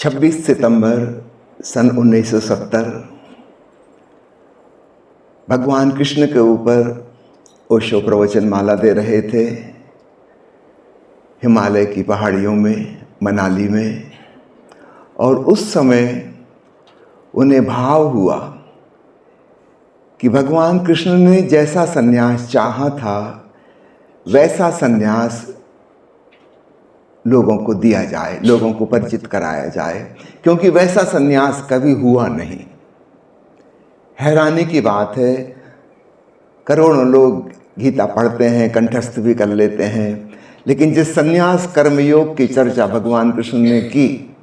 26 सितंबर सन 1970 भगवान कृष्ण के ऊपर ओशो प्रवचन माला दे रहे थे हिमालय की पहाड़ियों में, मनाली में। और उस समय उन्हें भाव हुआ कि भगवान कृष्ण ने जैसा संन्यास चाहा था वैसा संन्यास लोगों को दिया जाए, लोगों को परिचित कराया जाए, क्योंकि वैसा संन्यास कभी हुआ नहीं। हैरानी की बात है, करोड़ों लोग गीता पढ़ते हैं, कंठस्थ भी कर लेते हैं, लेकिन जिस संन्यास कर्मयोग की चर्चा भगवान कृष्ण ने की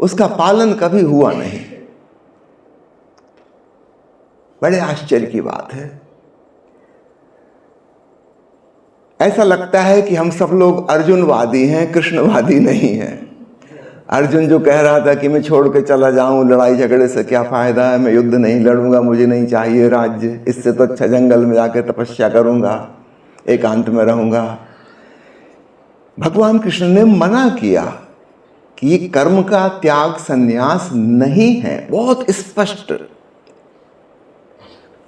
उसका पालन कभी हुआ नहीं। बड़े आश्चर्य की बात है। ऐसा लगता है कि हम सब लोग अर्जुनवादी हैं, कृष्णवादी नहीं हैं। अर्जुन जो कह रहा था कि मैं छोड़ के चला जाऊं, लड़ाई झगड़े से क्या फायदा है, मैं युद्ध नहीं लड़ूंगा, मुझे नहीं चाहिए राज्य, इससे तो अच्छा जंगल में जाके तपस्या करूंगा, एकांत में रहूंगा। भगवान कृष्ण ने मना किया कि कर्म का त्याग संन्यास नहीं है, बहुत स्पष्ट।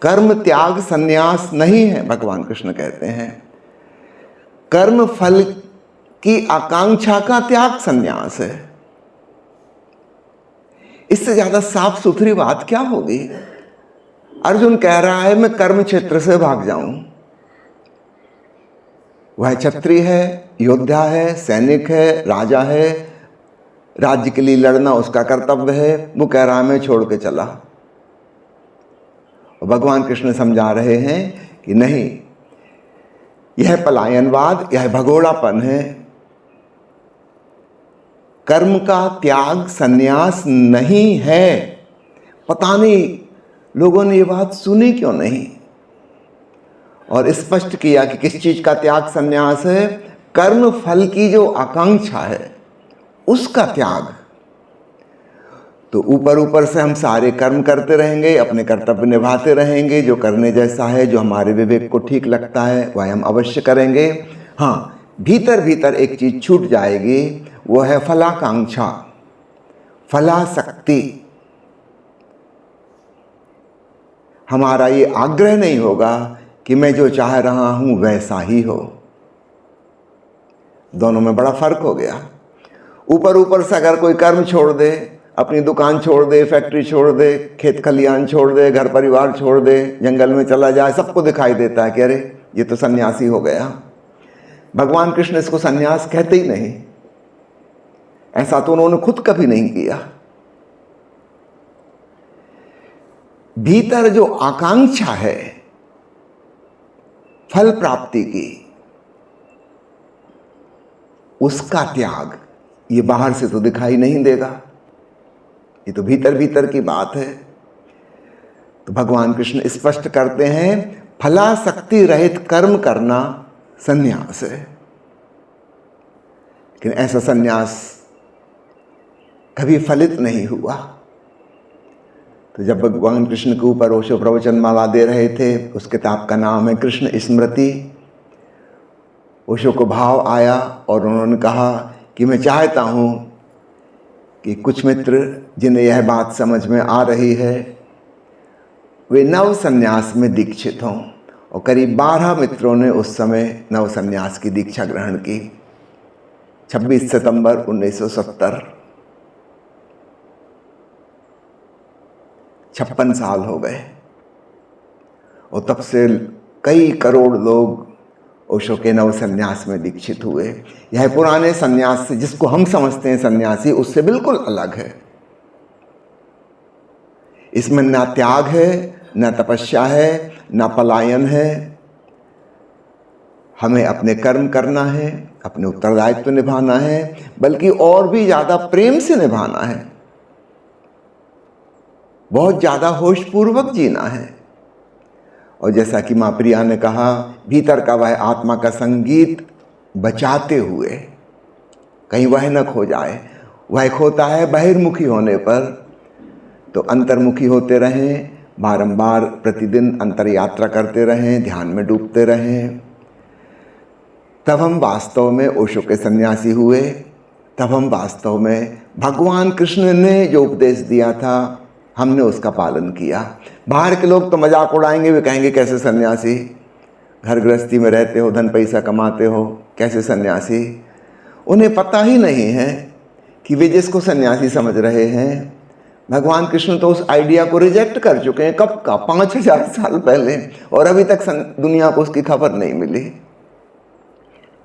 कर्म त्याग संन्यास नहीं है। भगवान कृष्ण कहते हैं कर्म फल की आकांक्षा का त्याग संन्यास है। इससे ज्यादा साफ सुथरी बात क्या होगी। अर्जुन कह रहा है मैं कर्म क्षेत्र से भाग जाऊं। वह क्षत्रिय है, योद्धा है, सैनिक है, राजा है, राज्य के लिए लड़ना उसका कर्तव्य है। वो कह रहा है मैं छोड़ के चला। और भगवान कृष्ण समझा रहे हैं कि नहीं, यह पलायनवाद, यह भगोड़ापन है। कर्म का त्याग संन्यास नहीं है। पता नहीं लोगों ने ये बात सुनी क्यों नहीं और स्पष्ट किया कि किस चीज का त्याग संन्यास है। कर्म फल की जो आकांक्षा है उसका त्याग। तो ऊपर ऊपर से हम सारे कर्म करते रहेंगे, अपने कर्तव्य निभाते रहेंगे, जो करने जैसा है, जो हमारे विवेक को ठीक लगता है वह हम अवश्य करेंगे। हाँ, भीतर भीतर एक चीज छूट जाएगी, वो है फलाकांक्षा, फलासक्ति। हमारा ये आग्रह नहीं होगा कि मैं जो चाह रहा हूं वैसा ही हो। दोनों में बड़ा फर्क हो गया। ऊपर ऊपर से अगर कोई कर्म छोड़ दे, अपनी दुकान छोड़ दे, फैक्ट्री छोड़ दे, खेत खलियान छोड़ दे, घर परिवार छोड़ दे, जंगल में चला जाए, सबको दिखाई देता है कि अरे ये तो सन्यासी हो गया। भगवान कृष्ण इसको सन्यास कहते ही नहीं। ऐसा तो उन्होंने खुद कभी नहीं किया। भीतर जो आकांक्षा है फल प्राप्ति की, उसका त्याग, ये बाहर से तो दिखाई नहीं देगा, ये तो भीतर भीतर की बात है। तो भगवान कृष्ण स्पष्ट करते हैं फलासक्ति रहित कर्म करना संन्यास है। लेकिन ऐसा संन्यास कभी फलित नहीं हुआ। तो जब भगवान कृष्ण के ऊपर ओशो प्रवचन माला दे रहे थे, उस किताब का नाम है कृष्ण स्मृति। ओशो को भाव आया और उन्होंने कहा कि मैं चाहता हूं कि कुछ मित्र जिन्हें यह बात समझ में आ रही है वे नव संन्यास में दीक्षित हों। और करीब 12 मित्रों ने उस समय नव संन्यास की दीक्षा ग्रहण की। 26 सितंबर 1970, 56 साल हो गए। और तब से कई करोड़ लोग ओशो के नव संन्यास में दीक्षित हुए। यह पुराने संन्यास से, जिसको हम समझते हैं सन्यासी, उससे बिल्कुल अलग है। इसमें ना त्याग है, ना तपस्या है, ना पलायन है। हमें अपने कर्म करना है, अपने उत्तरदायित्व निभाना है, बल्कि और भी ज्यादा प्रेम से निभाना है, बहुत ज्यादा होशपूर्वक जीना है। और जैसा कि माँ प्रिया ने कहा, भीतर का वह आत्मा का संगीत बचाते हुए कहीं वह न खो जाए। वह खोता है बहिर्मुखी होने पर। तो अंतर्मुखी होते रहें, बारंबार प्रतिदिन अंतर यात्रा करते रहें, ध्यान में डूबते रहें। तब हम वास्तव में ओशो के सन्यासी हुए। तब हम वास्तव में भगवान कृष्ण ने जो उपदेश दिया था हमने उसका पालन किया। बाहर के लोग तो मजाक उड़ाएंगे, वे कहेंगे कैसे सन्यासी, घर गृहस्थी में रहते हो, धन पैसा कमाते हो, कैसे सन्यासी। उन्हें पता ही नहीं है कि वे जिसको सन्यासी समझ रहे हैं, भगवान कृष्ण तो उस आइडिया को रिजेक्ट कर चुके हैं कब का, 5000 साल पहले, और अभी तक दुनिया को उसकी खबर नहीं मिली।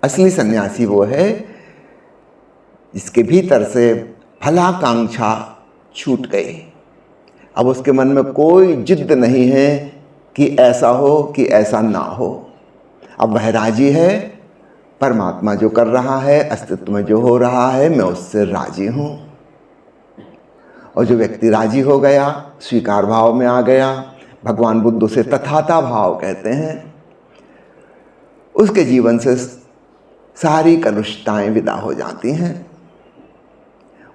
असली सन्यासी वो है जिसके भीतर से फलाकांक्षा छूट गई। अब उसके मन में कोई जिद नहीं है कि ऐसा हो कि ऐसा ना हो। अब वह राजी है, परमात्मा जो कर रहा है, अस्तित्व में जो हो रहा है, मैं उससे राजी हूँ। और जो व्यक्ति राजी हो गया, स्वीकार भाव में आ गया, भगवान बुद्ध उसे तथाता भाव कहते हैं, उसके जीवन से सारी कलुषताएं विदा हो जाती हैं।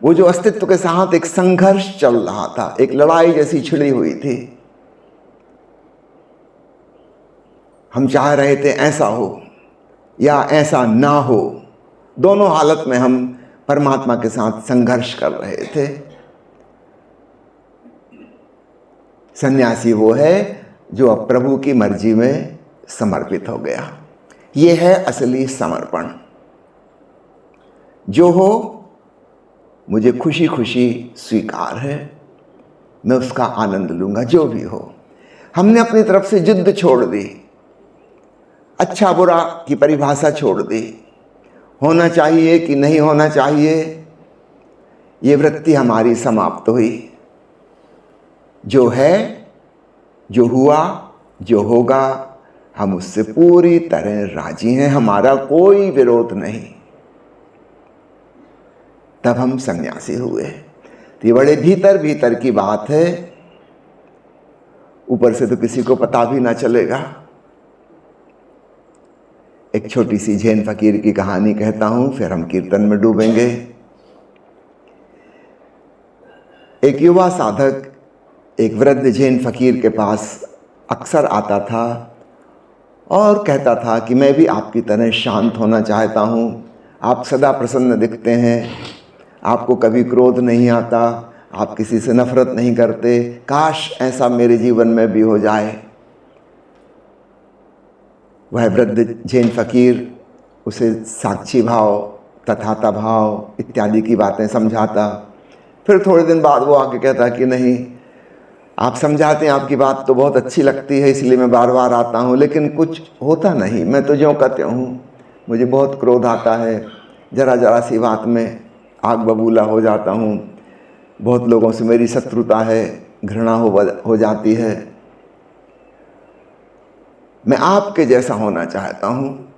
वो जो अस्तित्व के साथ एक संघर्ष चल रहा था, एक लड़ाई जैसी छिड़ी हुई थी, हम चाह रहे थे ऐसा हो या ऐसा ना हो, दोनों हालत में हम परमात्मा के साथ संघर्ष कर रहे थे। सन्यासी वो है जो अब प्रभु की मर्जी में समर्पित हो गया। ये है असली समर्पण। जो हो मुझे खुशी खुशी स्वीकार है, मैं उसका आनंद लूँगा, जो भी हो। हमने अपनी तरफ से जिद छोड़ दी, अच्छा बुरा की परिभाषा छोड़ दी, होना चाहिए कि नहीं होना चाहिए, ये वृत्ति हमारी समाप्त हुई। जो है, जो हुआ, जो होगा, हम उससे पूरी तरह राजी हैं, हमारा कोई विरोध नहीं। तब हम सन्यासी हुए। तो ये बड़े भीतर भीतर की बात है, ऊपर से तो किसी को पता भी ना चलेगा। एक छोटी सी जैन फकीर की कहानी कहता हूं, फिर हम कीर्तन में डूबेंगे। एक युवा साधक एक वृद्ध जैन फकीर के पास अक्सर आता था और कहता था कि मैं भी आपकी तरह शांत होना चाहता हूँ, आप सदा प्रसन्न दिखते हैं, आपको कभी क्रोध नहीं आता, आप किसी से नफरत नहीं करते, काश ऐसा मेरे जीवन में भी हो जाए। वह वृद्ध जैन फकीर उसे साक्षी भाव, तथाता भाव इत्यादि की बातें समझाता। फिर थोड़े दिन बाद वो आके कहता कि नहीं, आप समझाते हैं, आपकी बात तो बहुत अच्छी लगती है, इसलिए मैं बार बार आता हूँ, लेकिन कुछ होता नहीं, मैं तो ज्यों कहते हूँ, मुझे बहुत क्रोध आता है, जरा जरा सी बात में आग बबूला हो जाता हूँ, बहुत लोगों से मेरी शत्रुता है, घृणा हो जाती है, मैं आपके जैसा होना चाहता हूँ।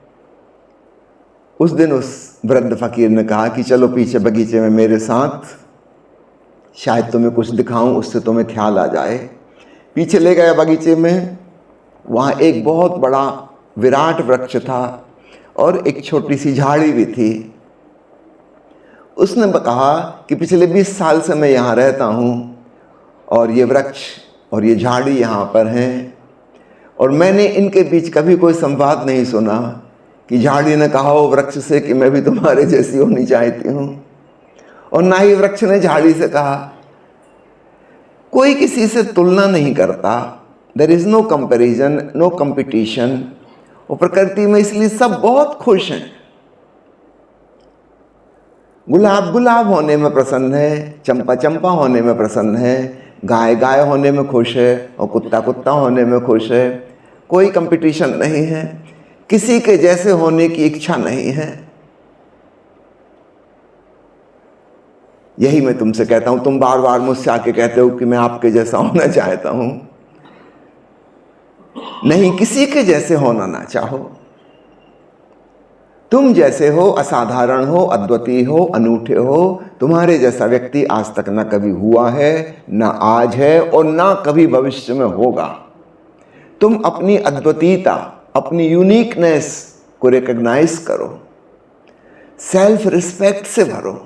उस दिन उस वृद्ध फकीर ने कहा कि चलो पीछे बगीचे में मेरे साथ, शायद तुम्हें कुछ दिखाऊं, उससे तुम्हें ख्याल आ जाए। पीछे ले गया बगीचे में, वहाँ एक बहुत बड़ा विराट वृक्ष था और एक छोटी सी झाड़ी भी थी। उसने कहा कि पिछले 20 साल से मैं यहाँ रहता हूँ और ये वृक्ष और ये झाड़ी यहाँ पर हैं, और मैंने इनके बीच कभी कोई संवाद नहीं सुना कि झाड़ी ने कहा हो वृक्ष से कि मैं भी तुम्हारे जैसी होनी चाहती हूँ, और ना ही वृक्ष ने झाड़ी से कहा। कोई किसी से तुलना नहीं करता, there is no comparison, no competition. और प्रकृति में इसलिए सब बहुत खुश हैं। गुलाब गुलाब होने में प्रसन्न है, चंपा चंपा होने में प्रसन्न है, गाय गाय होने में खुश है और कुत्ता कुत्ता होने में खुश है। कोई कंपटीशन नहीं है, किसी के जैसे होने की इच्छा नहीं है। यही मैं तुमसे कहता हूं, तुम बार बार मुझसे आके कहते हो कि मैं आपके जैसा होना चाहता हूं। नहीं, किसी के जैसे होना ना चाहो। तुम जैसे हो, असाधारण हो, अद्वितीय हो, अनूठे हो, तुम्हारे जैसा व्यक्ति आज तक ना कभी हुआ है, ना आज है और ना कभी भविष्य में होगा। तुम अपनी अद्वितीयता, अपनी यूनिकनेस को रिकॉग्नाइज करो, सेल्फ रिस्पेक्ट से भरो।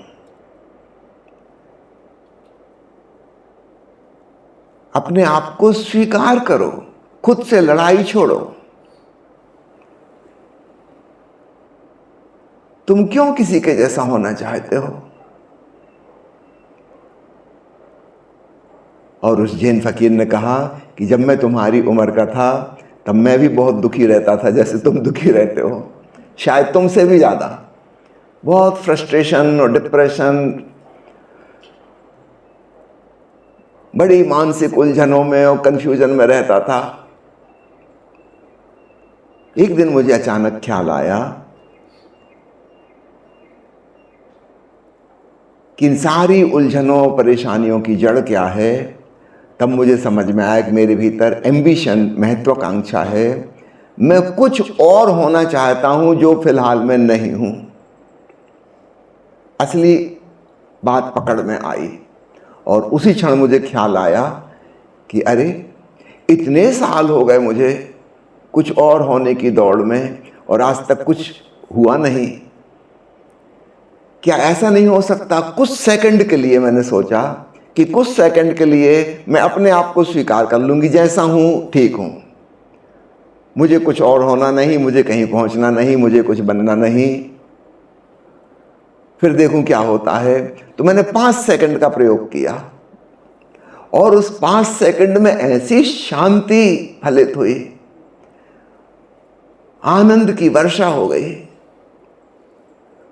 अपने आप को स्वीकार करो, खुद से लड़ाई छोड़ो। तुम क्यों किसी के जैसा होना चाहते हो? और उस जैन फकीर ने कहा कि जब मैं तुम्हारी उम्र का था तब मैं भी बहुत दुखी रहता था जैसे तुम दुखी रहते हो, शायद तुमसे भी ज़्यादा। बहुत फ्रस्ट्रेशन और डिप्रेशन, बड़ी मानसिक उलझनों में और कन्फ्यूजन में रहता था। एक दिन मुझे अचानक ख्याल आया कि इन सारी उलझनों परेशानियों की जड़ क्या है। तब मुझे समझ में आया कि मेरे भीतर एम्बिशन, महत्वाकांक्षा है। मैं कुछ और होना चाहता हूं जो फिलहाल मैं नहीं हूं। असली बात पकड़ में आई और उसी क्षण मुझे ख्याल आया कि अरे, इतने साल हो गए मुझे कुछ और होने की दौड़ में और आज तक कुछ हुआ नहीं। क्या ऐसा नहीं हो सकता कुछ सेकंड के लिए मैंने सोचा कि कुछ सेकंड के लिए मैं अपने आप को स्वीकार कर लूंगी, जैसा हूं ठीक हूं, मुझे कुछ और होना नहीं, मुझे कहीं पहुंचना नहीं, मुझे कुछ बनना नहीं, फिर देखूं क्या होता है। तो मैंने 5 सेकंड का प्रयोग किया और उस 5 सेकंड में ऐसी शांति फलित हुई, आनंद की वर्षा हो गई,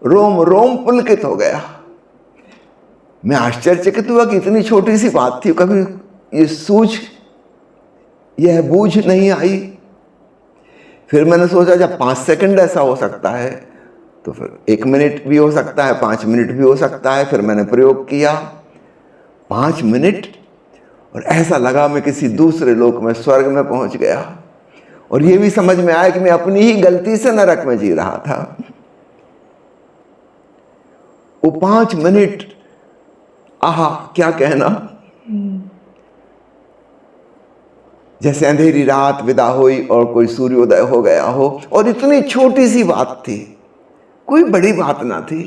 रोम रोम पुलकित हो गया। मैं आश्चर्यचकित हुआ कि इतनी छोटी सी बात थी, कभी यह बूझ नहीं आई। फिर मैंने सोचा जब 5 सेकंड ऐसा हो सकता है तो फिर 1 मिनट भी हो सकता है, 5 मिनट भी हो सकता है। फिर मैंने प्रयोग किया 5 मिनट और ऐसा लगा मैं किसी दूसरे लोक में, स्वर्ग में पहुंच गया। और यह भी समझ में आया कि मैं अपनी ही गलती से नरक में जी रहा था। वो 5 मिनट, आहा क्या कहना, जैसे अंधेरी रात विदा हुई और कोई सूर्योदय हो गया हो। और इतनी छोटी सी बात थी, कोई बड़ी बात ना थी।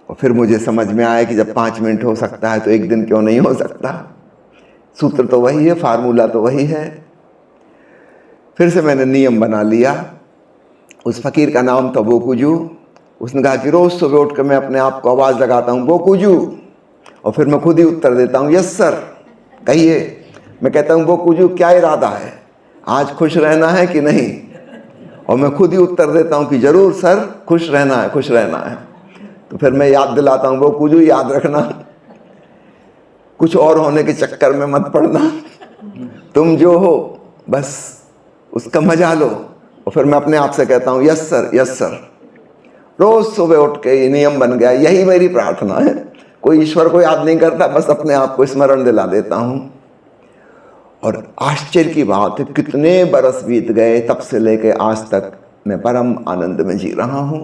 और फिर मुझे समझ में आया कि जब 5 मिनट हो सकता है तो 1 दिन क्यों नहीं हो सकता। सूत्र तो वही है, फार्मूला तो वही है। फिर से मैंने नियम बना लिया। उस फकीर का नाम था बोकुजू। उसने कहा कि रोज सुबह उठ कर मैं अपने आप को आवाज लगाता हूं बोकुजू, और फिर मैं खुद ही उत्तर देता हूं यस सर, कहिए। मैं कहता हूं बोकुजू क्या इरादा है, आज खुश रहना है कि नहीं, और मैं खुद ही उत्तर देता हूं कि जरूर सर, खुश रहना है, खुश रहना है। तो फिर मैं याद दिलाता हूं बोकुजू याद रखना, कुछ और होने के चक्कर में मत पड़ना, तुम जो हो बस उसका मजा लो। और फिर मैं अपने आप से कहता हूं यस सर, यस सर। रोज सुबह उठ के ये नियम बन गया। यही मेरी प्रार्थना है। कोई ईश्वर को याद नहीं करता, बस अपने आप को स्मरण दिला देता हूं। और आश्चर्य की बात है, कितने बरस बीत गए, तब से लेके आज तक मैं परम आनंद में जी रहा हूं।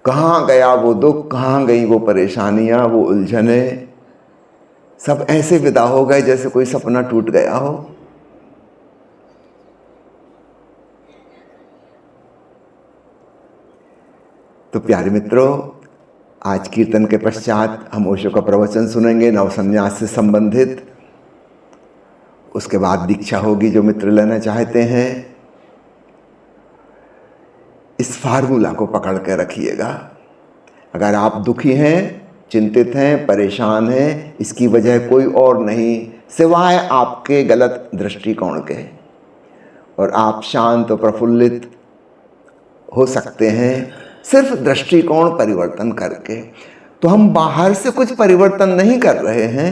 कहाँ गया वो दुख, कहाँ गई वो परेशानियां, वो उलझने, सब ऐसे विदा हो गए जैसे कोई सपना टूट गया हो। तो प्यारे मित्रों, आज कीर्तन के पश्चात हम ओशो का प्रवचन सुनेंगे नव संन्यास से संबंधित। उसके बाद दीक्षा होगी जो मित्र लेना चाहते हैं। इस फार्मूला को पकड़ के रखिएगा। अगर आप दुखी हैं, चिंतित हैं, परेशान हैं, इसकी वजह कोई और नहीं सिवाय आपके गलत दृष्टिकोण के, और आप शांत और प्रफुल्लित हो सकते हैं सिर्फ दृष्टिकोण परिवर्तन करके। तो हम बाहर से कुछ परिवर्तन नहीं कर रहे हैं।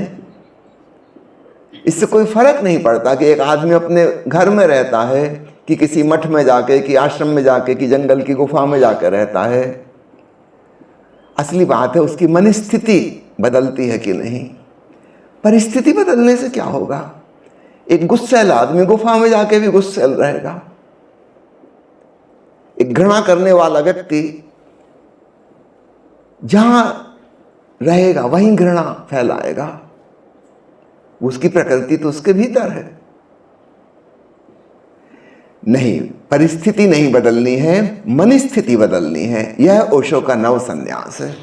इससे कोई फर्क नहीं पड़ता कि एक आदमी अपने घर में रहता है कि किसी मठ में जाके, कि आश्रम में जाके, कि जंगल की गुफा में जाकर रहता है। असली बात है उसकी मन स्थिति बदलती है कि नहीं। परिस्थिति बदलने से क्या होगा। एक गुस्सैल आदमी गुफा में जाके भी गुस्सैल रहेगा। एक घृणा करने वाला व्यक्ति जहां रहेगा वहीं घृणा फैलाएगा। उसकी प्रकृति तो उसके भीतर है। नहीं, परिस्थिति नहीं बदलनी है, मन स्थिति बदलनी है। यह ओशो का नव संन्यास है।